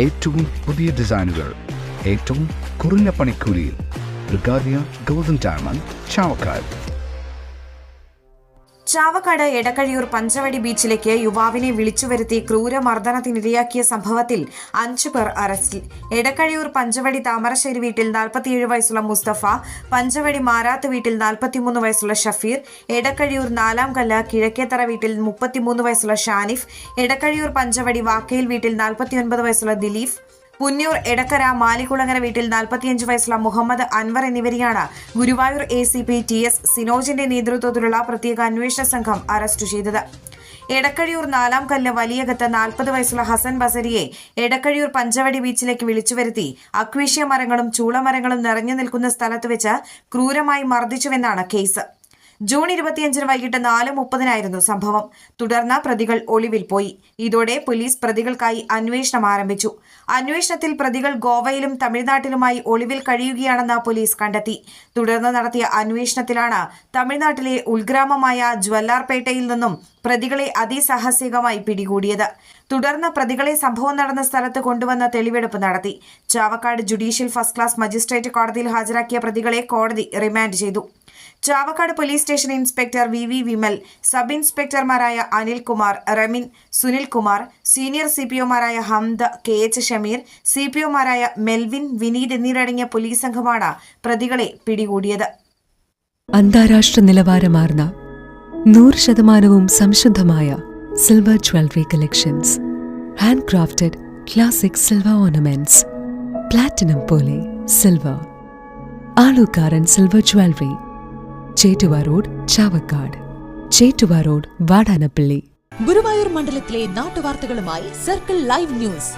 ഏറ്റവും പുതിയ ഡിസൈനുകൾ ഏറ്റവും കുറഞ്ഞ പണിക്കൂലിയിൽ ബ്രിഗാദിയ ഗോൾഡൻ ഡയമണ്ട് ചാവക്കാട്. ചാവക്കാട് എടക്കഴിയൂർ പഞ്ചവടി ബീച്ചിലേക്ക് യുവാവിനെ വിളിച്ചുവരുത്തി ക്രൂരമർദ്ദനത്തിനിരയാക്കിയ സംഭവത്തിൽ 5 പേർ അറസ്റ്റിൽ. എടക്കഴിയൂർ പഞ്ചവടി താമരശ്ശേരി വീട്ടിൽ 47 വയസ്സുള്ള മുസ്തഫ, പഞ്ചവടി മാരാത്ത് വീട്ടിൽ 43 വയസ്സുള്ള ഷഫീർ, എടക്കഴിയൂർ നാലാംകല്ല് കിഴക്കേത്തറ വീട്ടിൽ 33 വയസ്സുള്ള ഷാനിഫ്, എടക്കഴിയൂർ പഞ്ചവടി വാക്കയിൽ വീട്ടിൽ 49 വയസ്സുള്ള ദിലീഫ്, പുന്നൂർ എടക്കര മാലിക്കുളങ്ങര വീട്ടിൽ 45 വയസ്സുള്ള മുഹമ്മദ് അൻവർ എന്നിവരെയാണ് ഗുരുവായൂർ ACP TS സിനോജിന്റെ നേതൃത്വത്തിലുള്ള പ്രത്യേക അന്വേഷണ സംഘം അറസ്റ്റ് ചെയ്തത്. എടക്കഴിയൂർ നാലാംകല്ല് വലിയകത്ത് 40 വയസ്സുള്ള ഹസൻ ബസരിയെ എടക്കഴിയൂർ പഞ്ചവടി ബീച്ചിലേക്ക് വിളിച്ചുവരുത്തി അക്വേഷ്യ മരങ്ങളും ചൂളമരങ്ങളും നിറഞ്ഞു നിൽക്കുന്ന സ്ഥലത്ത് വെച്ച് ക്രൂരമായി മർദ്ദിച്ചുവെന്നാണ് കേസ്. ജൂൺ 25 വൈകിട്ട് 4:30 സംഭവം. തുടർന്ന് പ്രതികൾ ഒളിവിൽ പോയി. ഇതോടെ പോലീസ് പ്രതികൾക്കായി അന്വേഷണം ആരംഭിച്ചു. അന്വേഷണത്തിൽ പ്രതികൾ ഗോവയിലും തമിഴ്നാട്ടിലുമായി ഒളിവിൽ കഴിയുകയാണെന്ന് പോലീസ് കണ്ടെത്തി. തുടർന്ന് നടത്തിയ അന്വേഷണത്തിലാണ് തമിഴ്നാട്ടിലെ ഉൾഗ്രാമമായ ജ്വല്ലാർപേട്ടയിൽ നിന്നും പ്രതികളെ അതിസാഹസികമായി പിടികൂടിയത്. തുടർന്ന് പ്രതികളെ സംഭവം നടന്ന സ്ഥലത്ത് കൊണ്ടുവന്ന തെളിവെടുപ്പ് നടത്തി. Chavakkad judicial first class magistrate കോടതിയിൽ ഹാജരാക്കിയ പ്രതികളെ കോടതി റിമാൻഡ് ചെയ്തു. Chavakkad police station inspector VV Vimal, sub ഇൻസ്പെക്ടർമാരായ അനിൽകുമാർ, റമിൻ, സുനിൽകുമാർ, സീനിയർ CPOമാരായ ഹംദ, KH ഷമീർ, CPOമാരായ മെൽവിൻ, വിനീത് എന്നിവരടങ്ങിയ പോലീസ് സംഘമാണ് പ്രതികളെ പിടികൂടിയത്. അന്താരാഷ്ട്ര നിലവാരമാർന്ന 100% സംശുദ്ധമായ silver jewellery collections, hand crafted classic silver ornaments, platinum പോലെ silver, Alukaran silver jewellery, Chettuva road Chavakkad, Chettuva road Vadanappally. Guruvayur മണ്ഡലത്തിലെ നാട്ടുവാർത്തകളുമായി സർക്കിൾ ലൈവ് ന്യൂസ്.